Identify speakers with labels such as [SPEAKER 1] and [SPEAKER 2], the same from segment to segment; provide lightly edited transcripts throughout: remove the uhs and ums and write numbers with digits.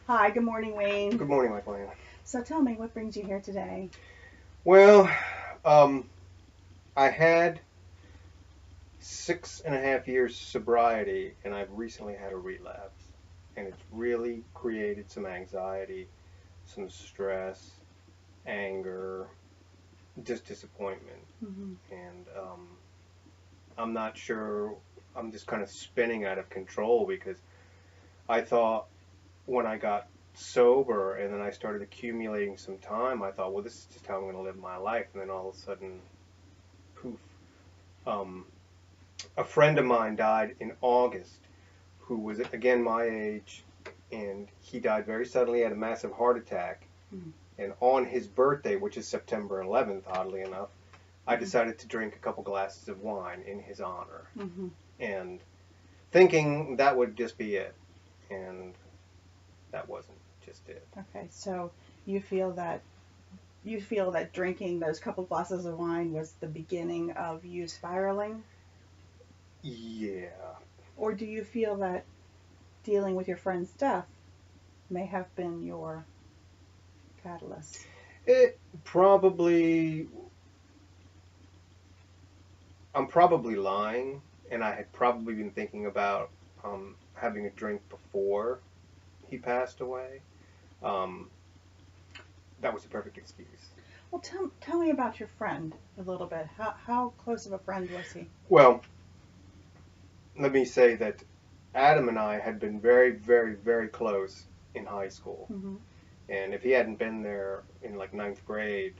[SPEAKER 1] Hi, good morning, Wayne.
[SPEAKER 2] Good morning, Michael Ann.
[SPEAKER 1] So tell me, what brings you here today?
[SPEAKER 2] Well, um, I had 6.5 years sobriety, and I've recently had a relapse, and it's really created some anxiety, some stress, anger, just disappointment,
[SPEAKER 1] Hmm.
[SPEAKER 2] and I'm not sure. I'm just kind of spinning out of control because I thought when I got sober and then I started accumulating some time, I thought, well, this is just how I'm going to live my life, and then all of a sudden, poof. Um, a friend of mine died in August who was again my age, and he died very suddenly. He had a massive heart attack,
[SPEAKER 1] Hmm.
[SPEAKER 2] and on his birthday, which is September 11th, oddly enough, I
[SPEAKER 1] Hmm.
[SPEAKER 2] decided to drink a couple glasses of wine in his honor,
[SPEAKER 1] Hmm.
[SPEAKER 2] and thinking that would just be it, and that wasn't just it.
[SPEAKER 1] Okay, so you feel that you feel that drinking those couple glasses of wine was the beginning of you spiraling,
[SPEAKER 2] Yeah,
[SPEAKER 1] or do you feel that dealing with your friend's death may have been your catalyst?
[SPEAKER 2] it probably. I'm probably lying, and I had probably been thinking about having a drink before he passed away. Um, that was a perfect excuse.
[SPEAKER 1] Well, tell me about your friend a little bit. How close of a friend was he?
[SPEAKER 2] Well, let me say that Adam and I had been very, very, very close in high school.
[SPEAKER 1] Hmm.
[SPEAKER 2] And if he hadn't been there in like ninth grade,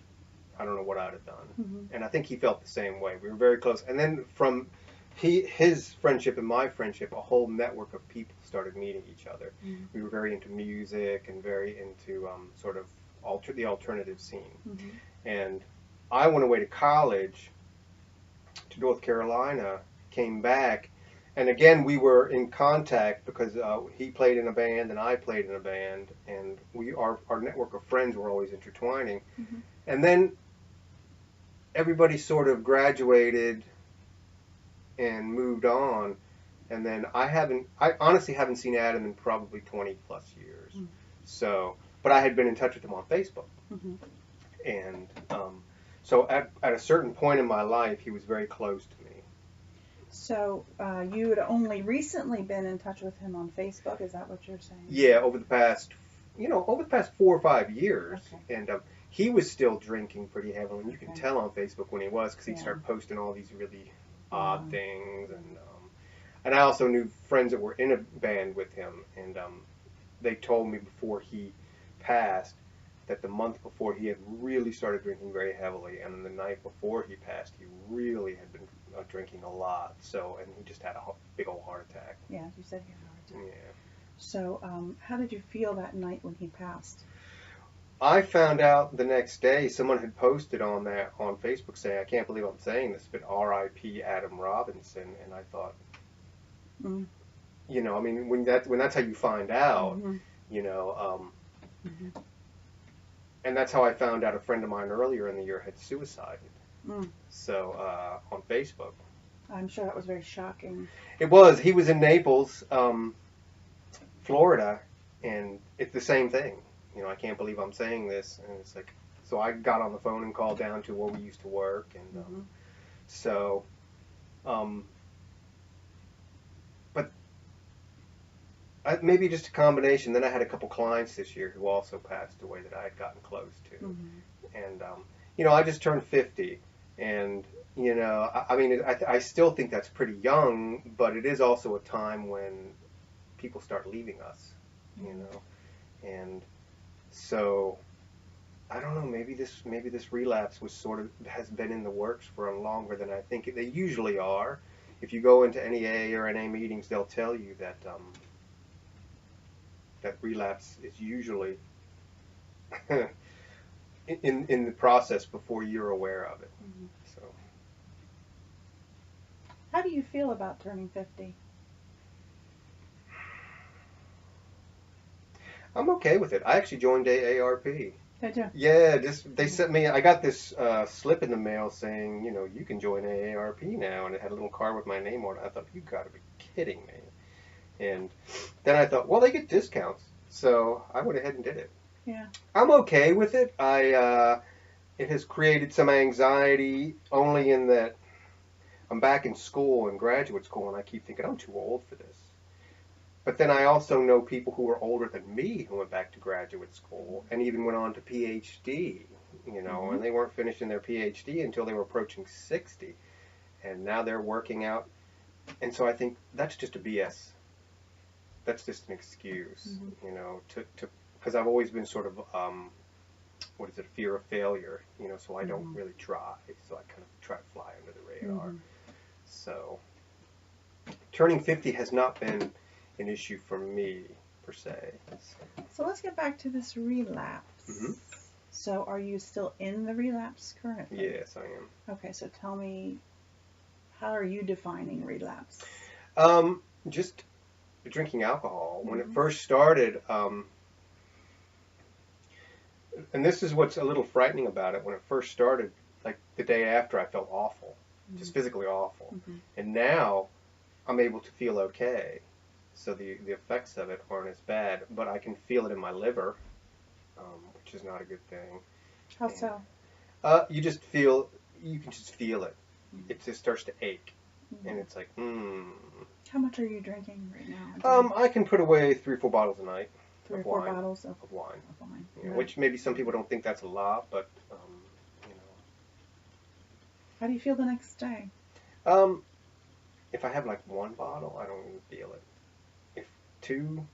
[SPEAKER 2] I don't know what I'd have done.
[SPEAKER 1] Hmm.
[SPEAKER 2] And I think he felt the same way. We were very close. And then from his friendship and my friendship, a whole network of people started meeting each other.
[SPEAKER 1] Hmm.
[SPEAKER 2] We were very into music and very into sort of the alternative scene.
[SPEAKER 1] Hmm.
[SPEAKER 2] And I went away to college to North Carolina, came back, and again we were in contact because he played in a band and I played in a band, and our network of friends were always intertwining.
[SPEAKER 1] Hmm.
[SPEAKER 2] And then everybody sort of graduated and moved on, and then I honestly haven't seen Adam in probably 20 plus years. So, but I had been in touch with him on Facebook,
[SPEAKER 1] Hmm.
[SPEAKER 2] and so at a certain point in my life, he was very close to me.
[SPEAKER 1] So you had only recently been in touch with him on Facebook. Is that what you're saying?
[SPEAKER 2] Yeah, over the past 4 or 5 years,
[SPEAKER 1] Okay.
[SPEAKER 2] and he was still drinking pretty heavily, and you can
[SPEAKER 1] Okay.
[SPEAKER 2] tell on Facebook when he was because he'd
[SPEAKER 1] Yeah.
[SPEAKER 2] start posting all these really
[SPEAKER 1] Yeah.
[SPEAKER 2] odd things, and I also knew friends that were in a band with him, and they told me before he passed that the month before he had really started drinking very heavily, and then the night before he passed, he really had been drinking a lot. So, and he just had a big old heart attack.
[SPEAKER 1] Yeah. You said he had a heart attack.
[SPEAKER 2] Yeah.
[SPEAKER 1] So how did you feel that night when he passed?
[SPEAKER 2] I found out the next day someone had posted on that on Facebook saying, "I can't believe I'm saying this, but R.I.P. Adam Robinson," and I thought,
[SPEAKER 1] Mm.
[SPEAKER 2] I mean, when that's how you find out,
[SPEAKER 1] Hmm.
[SPEAKER 2] you know,
[SPEAKER 1] Hmm.
[SPEAKER 2] and that's how I found out a friend of mine earlier in the year had suicided.
[SPEAKER 1] Mm.
[SPEAKER 2] So on Facebook,
[SPEAKER 1] I'm sure that was very shocking.
[SPEAKER 2] it was. He was in Naples, Florida, and it's the same thing. I can't believe I'm saying this, and it's like, so I got on the phone and called down to where we used to work, and
[SPEAKER 1] Hmm.
[SPEAKER 2] so, um, but maybe just a combination. Then I had a couple clients this year who also passed away that I had gotten close to,
[SPEAKER 1] Hmm.
[SPEAKER 2] and I just turned 50, and I mean, I still think that's pretty young, but it is also a time when people start leaving us, you
[SPEAKER 1] Hmm.
[SPEAKER 2] know, and so I don't know. Maybe this relapse was sort of has been in the works for longer than I think they usually are. If you go into any AA or NA meetings, they'll tell you that that relapse is usually in the process before you're aware of it.
[SPEAKER 1] Hmm.
[SPEAKER 2] So
[SPEAKER 1] How do you feel about turning 50?
[SPEAKER 2] I'm okay with it. I actually joined AARP.
[SPEAKER 1] Did you?
[SPEAKER 2] Yeah, just they
[SPEAKER 1] Hmm.
[SPEAKER 2] sent me. I got this slip in the mail saying, you can join AARP now, and it had a little card with my name on it. I thought, you got to be kidding me. And then I thought, well, they get discounts. So I went ahead and did it.
[SPEAKER 1] Yeah.
[SPEAKER 2] I'm okay with it. It has created some anxiety only in that I'm back in school, in graduate school, and I keep thinking I'm too old for this. But then I also know people who are older than me who went back to graduate school and even went on to PhD, and they weren't finishing their PhD until they were approaching 60. And now they're working out. And so I think that's just a BS. That's just an excuse, because I've always been sort of, fear of failure, so I don't really try. So I kind of try to fly under the radar. So turning 50 has not been an issue for me, per se.
[SPEAKER 1] So let's get back to this relapse. So are you still in the relapse currently?
[SPEAKER 2] Yes, I am.
[SPEAKER 1] Okay, so tell me, how are you defining relapse?
[SPEAKER 2] Just drinking alcohol. When it first started, and this is what's a little frightening about it, when it first started, like the day after, I felt awful, just physically awful. And now I'm able to feel okay. So the effects of it aren't as bad, but I can feel it in my liver, which is not a good thing.
[SPEAKER 1] How so?
[SPEAKER 2] You can just feel it. It just starts to ache. And it's like,
[SPEAKER 1] How much are you drinking right now?
[SPEAKER 2] I can put away 3 or 4 bottles a night.
[SPEAKER 1] 3 or 4 bottles
[SPEAKER 2] of wine.
[SPEAKER 1] Yeah.
[SPEAKER 2] Which maybe some people don't think that's a lot, but
[SPEAKER 1] How do you feel the next day?
[SPEAKER 2] If I have like 1 bottle, I don't even feel it. If 2,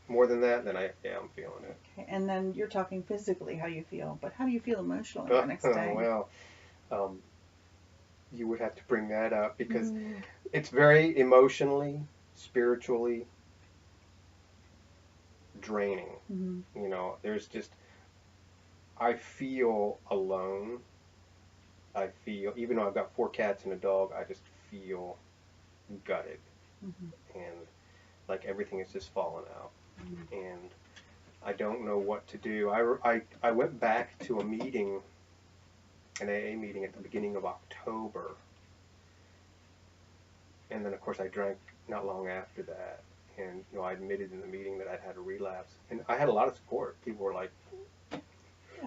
[SPEAKER 2] more than that, then I'm feeling it.
[SPEAKER 1] Okay, and then you're talking physically how you feel, but how do you feel emotionally the next day?
[SPEAKER 2] Well, you would have to bring that up because it's very emotionally, spiritually draining. There's just, I feel alone. I feel, even though I've got 4 cats and a dog, I just feel gutted. And like everything is just falling out. And I don't know what to do. I went back to a meeting, an AA meeting at the beginning of October. And then, of course, I drank not long after that. And, I admitted in the meeting that I'd had a relapse. And I had a lot of support. People were like...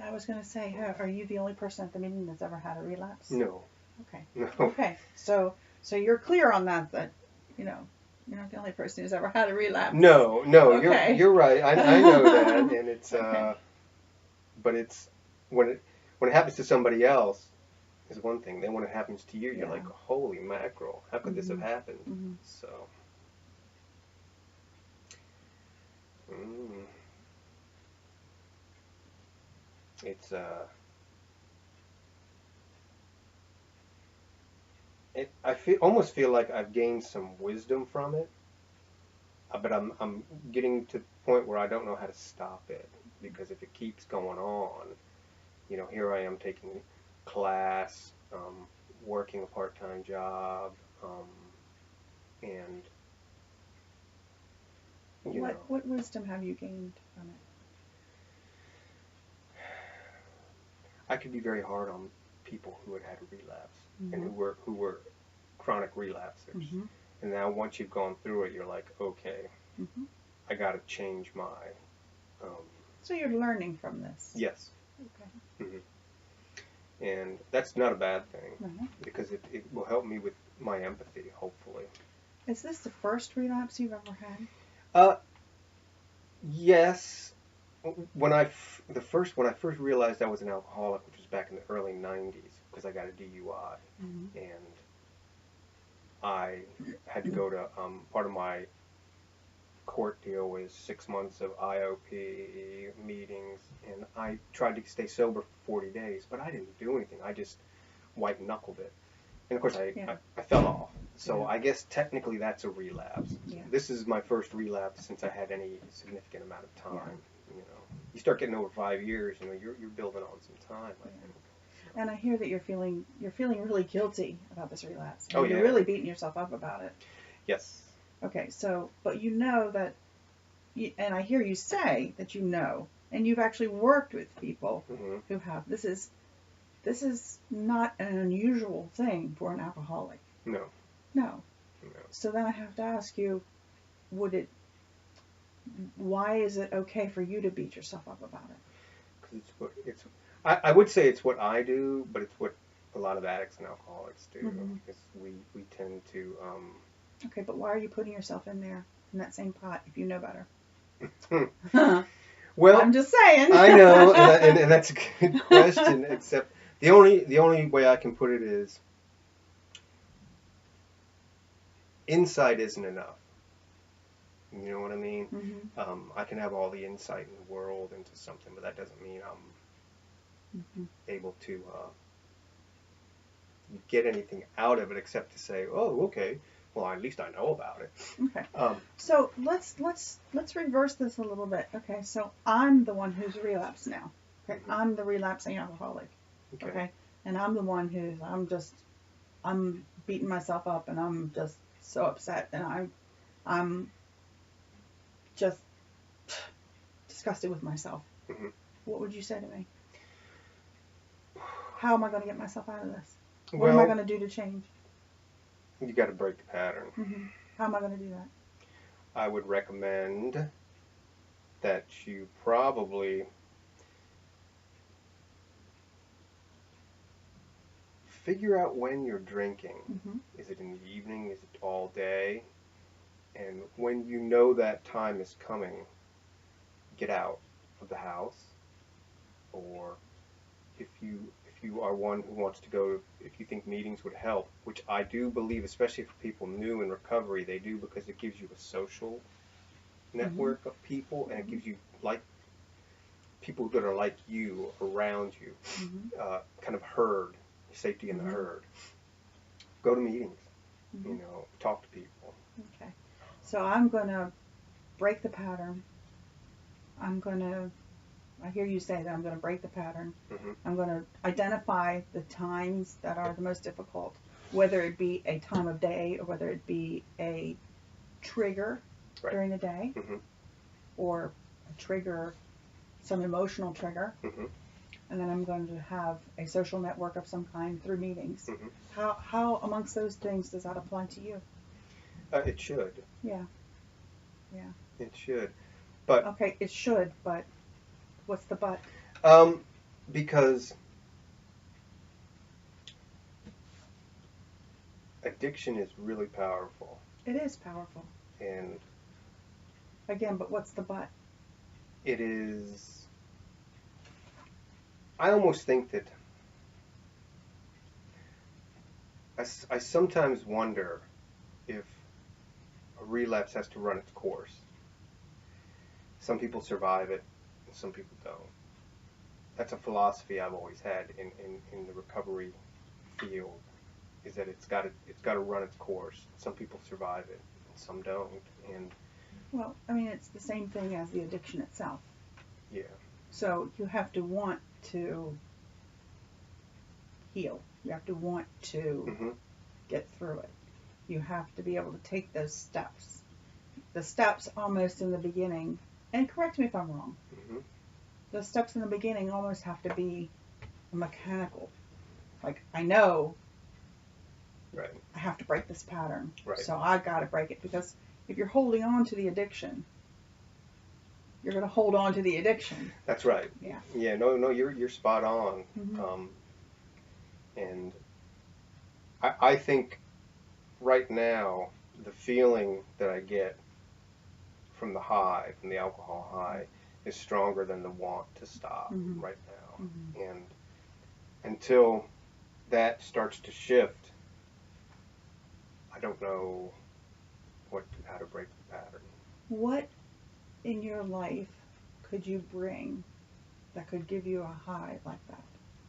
[SPEAKER 1] I was going to say, are you the only person at the meeting that's ever had a relapse?
[SPEAKER 2] No.
[SPEAKER 1] Okay.
[SPEAKER 2] No.
[SPEAKER 1] Okay. So you're clear on that you're not the only person who's ever had a relapse.
[SPEAKER 2] No.
[SPEAKER 1] Okay.
[SPEAKER 2] You're right. I know that. And it's... But it's... When it happens to somebody else, is one thing. Then when it happens to you, you're like, holy mackerel, how could this have happened? So, it's I almost feel like I've gained some wisdom from it, but I'm getting to the point where I don't know how to stop it, because if it keeps going on, here I am taking class, working a part-time job, and
[SPEAKER 1] what wisdom have you gained from it?
[SPEAKER 2] I could be very hard on people who had a relapse and who were chronic relapsers. And now once you've gone through it, you're like, okay, I got to change my.
[SPEAKER 1] So you're learning from this.
[SPEAKER 2] Yes.
[SPEAKER 1] Okay.
[SPEAKER 2] And that's not a bad thing, because it will help me with my empathy, hopefully.
[SPEAKER 1] Is this the first relapse you've ever had?
[SPEAKER 2] Yes. When I first realized I was an alcoholic, which was back in the early 90s, because I got a DUI, and I had to go to, part of my court deal was 6 months of IOP meetings, and I tried to stay sober for 40 days, but I didn't do anything. I just white knuckled it, and of course I fell off. So I guess technically that's a relapse. This is my first relapse since I had any significant amount of time. You start getting over 5 years, you're building on some time, I think.
[SPEAKER 1] And I hear that you're feeling really guilty about this relapse.
[SPEAKER 2] Oh, yeah.
[SPEAKER 1] You're really beating yourself up about it.
[SPEAKER 2] Yes.
[SPEAKER 1] Okay, so, but you know that, and I hear you say that and you've actually worked with people who have, this is not an unusual thing for an alcoholic.
[SPEAKER 2] No.
[SPEAKER 1] No. So then I have to ask you, would it Why is it okay for you to beat yourself up about it?
[SPEAKER 2] Because I would say it's what I do, but it's what a lot of addicts and alcoholics do.
[SPEAKER 1] Mm-hmm.
[SPEAKER 2] Because we tend to.
[SPEAKER 1] Okay, but why are you putting yourself in there, in that same pot, if you know better?
[SPEAKER 2] Well,
[SPEAKER 1] I'm just saying.
[SPEAKER 2] I know, and that's a good question. Except the only way I can put it is insight isn't enough. You know what I mean?
[SPEAKER 1] Mm-hmm.
[SPEAKER 2] I can have all the insight in the world into something, but that doesn't mean I'm able to get anything out of it except to say, oh, okay, well, at least I know about it.
[SPEAKER 1] Okay. So let's reverse this a little bit. Okay. So I'm the one who's relapsed now. Okay.
[SPEAKER 2] Mm-hmm.
[SPEAKER 1] I'm the relapsing alcoholic. Okay. And I'm the one who's I'm beating myself up and I'm just so upset and I'm just disgusted with myself.
[SPEAKER 2] Mm-hmm.
[SPEAKER 1] What would you say to me? How am I going to get myself out of this? What
[SPEAKER 2] Well,
[SPEAKER 1] am I going to do to change?
[SPEAKER 2] You got to break the pattern.
[SPEAKER 1] Mm-hmm. How am I going to do that?
[SPEAKER 2] I would recommend that you probably figure out when you're drinking.
[SPEAKER 1] Mm-hmm.
[SPEAKER 2] Is it in the evening? Is it all day? And when you know that time is coming, get out of the house. Or if you are one who wants to go, if you think meetings would help, which I do believe, especially for people new in recovery, they do, because it gives you a social network of people, and it gives you like people that are like you around you, kind of herd, safety in the herd. Go to meetings, talk to people.
[SPEAKER 1] Okay. So I'm going to break the pattern. I hear you say that I'm going to break the pattern. I'm going to identify the times that are the most difficult, whether it be a time of day or whether it be a trigger during the day or a trigger, some emotional trigger. And then I'm going to have a social network of some kind through meetings. How amongst those things does that apply to you?
[SPEAKER 2] It should.
[SPEAKER 1] Yeah.
[SPEAKER 2] It should. But
[SPEAKER 1] okay, it should, but what's the but?
[SPEAKER 2] Because addiction is really powerful.
[SPEAKER 1] It is powerful.
[SPEAKER 2] And
[SPEAKER 1] again, but what's the but?
[SPEAKER 2] It is. I almost think that I sometimes wonder if a relapse has to run its course. Some people survive it, and some people don't. That's a philosophy I've always had in the recovery field, is that it's got to run its course. Some people survive it, and some don't. And
[SPEAKER 1] well, I mean, it's the same thing as the addiction itself.
[SPEAKER 2] Yeah.
[SPEAKER 1] So you have to want to heal. You have to want to get through it. You have to be able to take those steps. The steps almost in the beginning, and correct me if I'm wrong, the steps in the beginning almost have to be mechanical. Like, I know I have to break this pattern. So I got to break it, because if you're holding on to the addiction, you're going to hold on to the addiction.
[SPEAKER 2] That's right.
[SPEAKER 1] Yeah.
[SPEAKER 2] Yeah. No. You're spot on. And I think right now the feeling that I get from the high, from the alcohol high, is stronger than the want to stop right now. And until that starts to shift, I don't know how to break the pattern. What
[SPEAKER 1] in your life could you bring that could give you a high like that?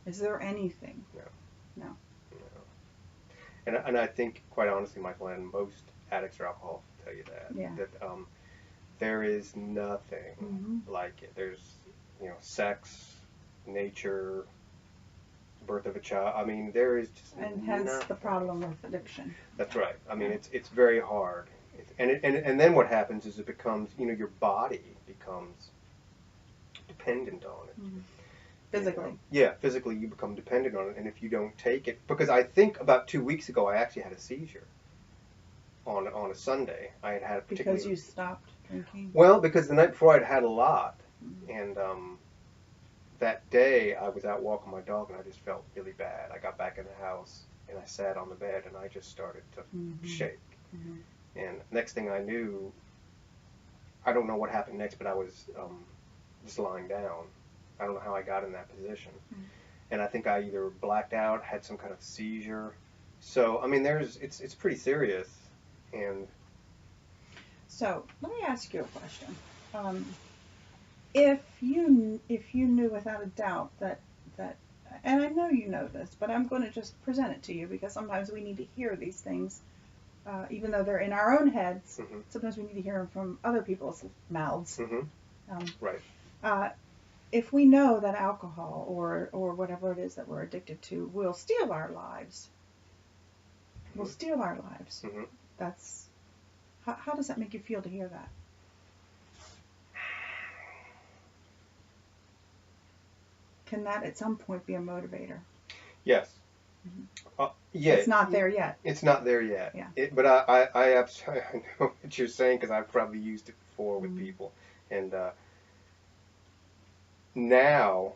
[SPEAKER 1] Is there anything? No.
[SPEAKER 2] And I think, quite honestly, Michael, and most addicts or alcoholics will tell you that.
[SPEAKER 1] Yeah.
[SPEAKER 2] That there is nothing like it. There's, sex, nature, birth of a child. I mean, there is just
[SPEAKER 1] and hence the problem with addiction.
[SPEAKER 2] That's right. I mean, it's very hard. And then what happens is it becomes, your body becomes dependent on it.
[SPEAKER 1] Physically.
[SPEAKER 2] Yeah, physically you become dependent on it, and if you don't take it, because I think about 2 weeks ago I actually had a seizure. on a Sunday. I had had a particularly...
[SPEAKER 1] Because you stopped drinking?
[SPEAKER 2] Well, because the night before I'd had a lot. And that day I was out walking my dog and I just felt really bad. I got back in the house and I sat on the bed and I just started to shake. And next thing I knew, I don't know what happened next, but I was just lying down. I don't know how I got in that position. And I think I either blacked out, had some kind of seizure. So, I mean, it's pretty serious. And
[SPEAKER 1] so, let me ask you a question. If you knew without a doubt that, and I know you know this, but I'm going to just present it to you because sometimes we need to hear these things, even though they're in our own heads. Sometimes we need to hear them from other people's mouths.
[SPEAKER 2] Right.
[SPEAKER 1] If we know that alcohol or whatever it is that we're addicted to will steal our lives, that's how does that make you feel to hear that? Can that at some point be a motivator?
[SPEAKER 2] Yes. Yeah.
[SPEAKER 1] It's not there yet.
[SPEAKER 2] It's not there yet.
[SPEAKER 1] Yeah.
[SPEAKER 2] But I absolutely I know what you're saying because I've probably used it before with people. And now,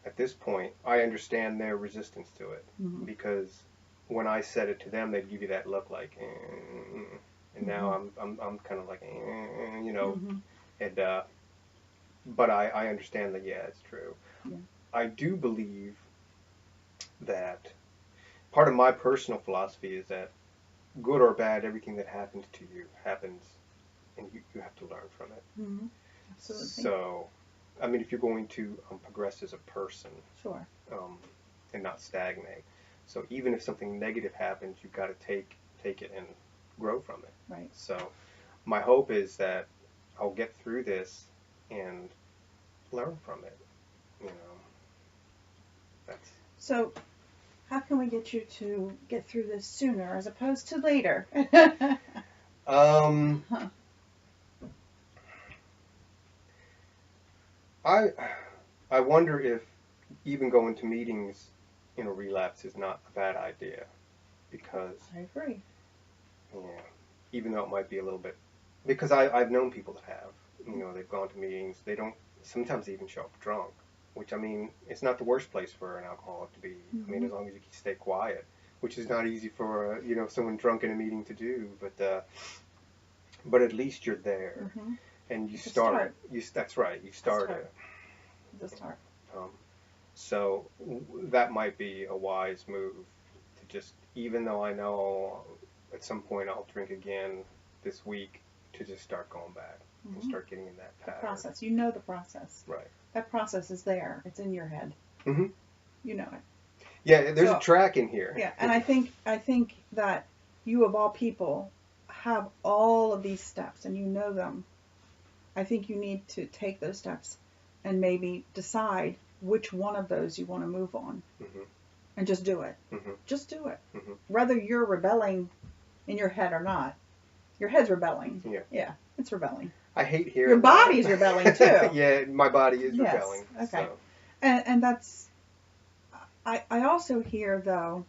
[SPEAKER 2] at this point, I understand their resistance to it. Because when I said it to them, they'd give you that look like, and now I'm kind of like, you know. And but I understand that, yeah, it's true.
[SPEAKER 1] Yeah.
[SPEAKER 2] I do believe that part of my personal philosophy is that good or bad, everything that happens to you happens, and you have to learn from it.
[SPEAKER 1] Absolutely.
[SPEAKER 2] So, I mean, if you're going to progress as a person,
[SPEAKER 1] sure,
[SPEAKER 2] and not stagnate, so even if something negative happens, you've got to take it and grow from it.
[SPEAKER 1] Right.
[SPEAKER 2] So, my hope is that I'll get through this and learn from it. You know.
[SPEAKER 1] So, how can we get you to get through this sooner as opposed to later?
[SPEAKER 2] I wonder if even going to meetings in a relapse is not a bad idea, because
[SPEAKER 1] I agree.
[SPEAKER 2] Yeah, even though it might be a little bit, because I've known people that have, you know, they've gone to meetings, they don't sometimes even show up drunk. Which, I mean, it's not the worst place for an alcoholic to be. I mean, as long as you can stay quiet, which is not easy for, you know, someone drunk in a meeting to do. But at least you're there, and you start. That's right. You start it.
[SPEAKER 1] The start.
[SPEAKER 2] So that might be a wise move to just, even though I know at some point I'll drink again this week, to just start going back and start getting in that pattern.
[SPEAKER 1] The process. You know the process.
[SPEAKER 2] Right.
[SPEAKER 1] That process is there. It's in your head. You know it.
[SPEAKER 2] Yeah, there's a track in here.
[SPEAKER 1] Yeah, and I think that you of all people have all of these steps and you know them. I think you need to take those steps and maybe decide which one of those you want to move on. And just do it. Just do it. Whether you're rebelling in your head or not. Your head's rebelling. Yeah, it's rebelling.
[SPEAKER 2] I hate hearing
[SPEAKER 1] your body's rebelling too.
[SPEAKER 2] Yeah, my body is rebelling.
[SPEAKER 1] Okay.
[SPEAKER 2] So.
[SPEAKER 1] And that's, I also hear though,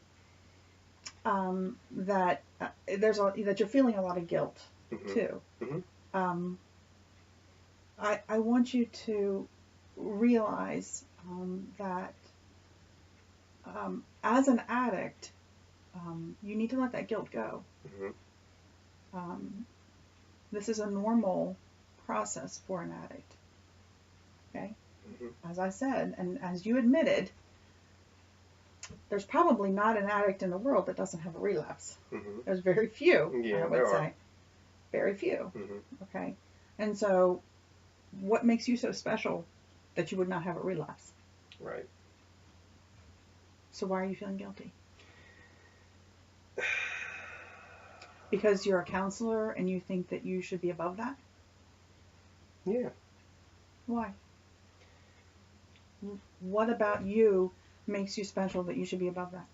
[SPEAKER 1] that that you're feeling a lot of guilt too. I want you to realize that as an addict, you need to let that guilt go. This is a normal process for an addict. Okay? As I said, and as you admitted, there's probably not an addict in the world that doesn't have a relapse. There's very few, I would say. Very few. Okay? And so, what makes you so special that you would not have a relapse?
[SPEAKER 2] Right.
[SPEAKER 1] So why are you feeling guilty? Because you're a counselor and you think that you should be above that?
[SPEAKER 2] Yeah.
[SPEAKER 1] Why? What about you makes you special that you should be above that?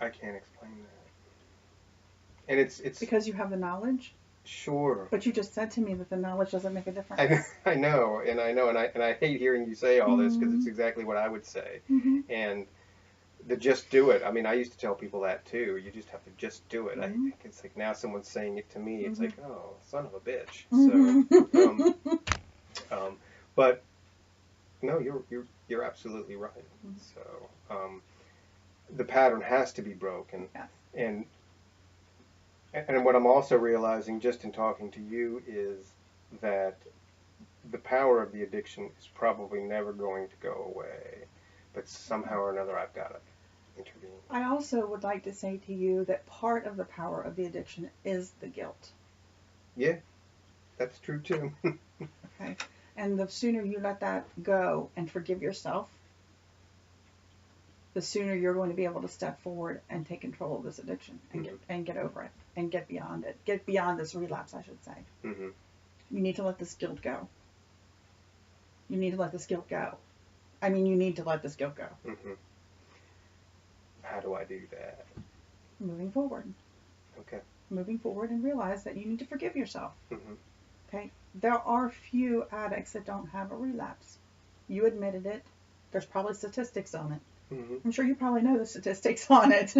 [SPEAKER 2] I can't explain that. And it's
[SPEAKER 1] because you have the knowledge?
[SPEAKER 2] Sure.
[SPEAKER 1] But you just said to me that the knowledge doesn't make a difference.
[SPEAKER 2] I know, and I hate hearing you say all this because it's exactly what I would say. And the just do it. I mean, I used to tell people that too. You just have to just do it.
[SPEAKER 1] Mm-hmm.
[SPEAKER 2] It's like now someone's saying it to me. It's like, oh, son of a bitch.
[SPEAKER 1] Mm-hmm.
[SPEAKER 2] But no, you're absolutely right. So the pattern has to be broken.
[SPEAKER 1] Yes.
[SPEAKER 2] And what I'm also realizing just in talking to you is that the power of the addiction is probably never going to go away, but somehow or another I've got to intervene.
[SPEAKER 1] I also would like to say to you that part of the power of the addiction is the guilt.
[SPEAKER 2] Yeah, that's true too.
[SPEAKER 1] Okay. And the sooner you let that go and forgive yourself, the sooner you're going to be able to step forward and take control of this addiction and get over it and get beyond it. Get beyond this relapse, I should say.
[SPEAKER 2] Mm-hmm.
[SPEAKER 1] You need to let this guilt go. You need to let this guilt go. I mean, you need to let this guilt go.
[SPEAKER 2] Mm-hmm. How do I do that?
[SPEAKER 1] Moving forward.
[SPEAKER 2] Okay.
[SPEAKER 1] Moving forward and realize that you need to forgive yourself.
[SPEAKER 2] Mm-hmm.
[SPEAKER 1] Okay? There are few addicts that don't have a relapse. You admitted it. There's probably statistics on it.
[SPEAKER 2] Mm-hmm.
[SPEAKER 1] I'm sure you probably know the statistics on it.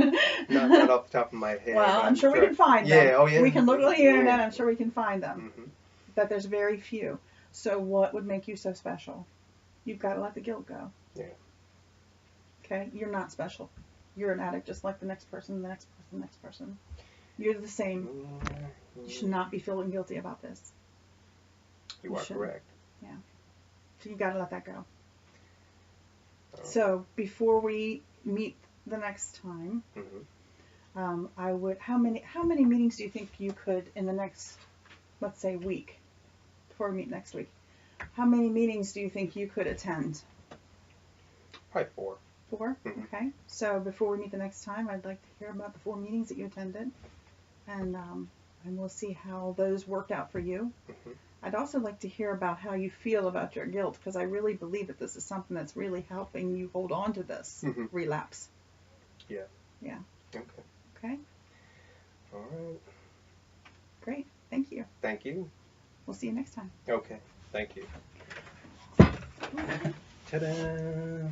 [SPEAKER 2] not off the top of my head.
[SPEAKER 1] Well, I'm sure we can find them.
[SPEAKER 2] Yeah, oh yeah.
[SPEAKER 1] We can look on the internet. I'm sure we can find them.
[SPEAKER 2] Mm-hmm.
[SPEAKER 1] But there's very few. So what would make you so special? You've got to let the guilt go.
[SPEAKER 2] Yeah.
[SPEAKER 1] Okay? You're not special. You're an addict just like the next person, the next person, the next person. You're the same. You should not be feeling guilty about this.
[SPEAKER 2] You are correct.
[SPEAKER 1] Yeah. So you got to let that go.
[SPEAKER 2] Oh.
[SPEAKER 1] So before we meet the next time, I would. How many meetings do you think you could in the next, let's say, week, before we meet next week? How many meetings do you think you could attend?
[SPEAKER 2] Probably 4.
[SPEAKER 1] 4?
[SPEAKER 2] Mm-hmm.
[SPEAKER 1] Okay. So before we meet the next time, I'd like to hear about the 4 meetings that you attended, and we'll see how those worked out for you.
[SPEAKER 2] Mm-hmm.
[SPEAKER 1] I'd also like to hear about how you feel about your guilt, because I really believe that this is something that's really helping you hold on to this relapse.
[SPEAKER 2] Yeah.
[SPEAKER 1] Yeah.
[SPEAKER 2] Okay.
[SPEAKER 1] Okay.
[SPEAKER 2] All right.
[SPEAKER 1] Great. Thank you.
[SPEAKER 2] Thank you.
[SPEAKER 1] We'll see you next time.
[SPEAKER 2] Okay. Thank you. Ta-da!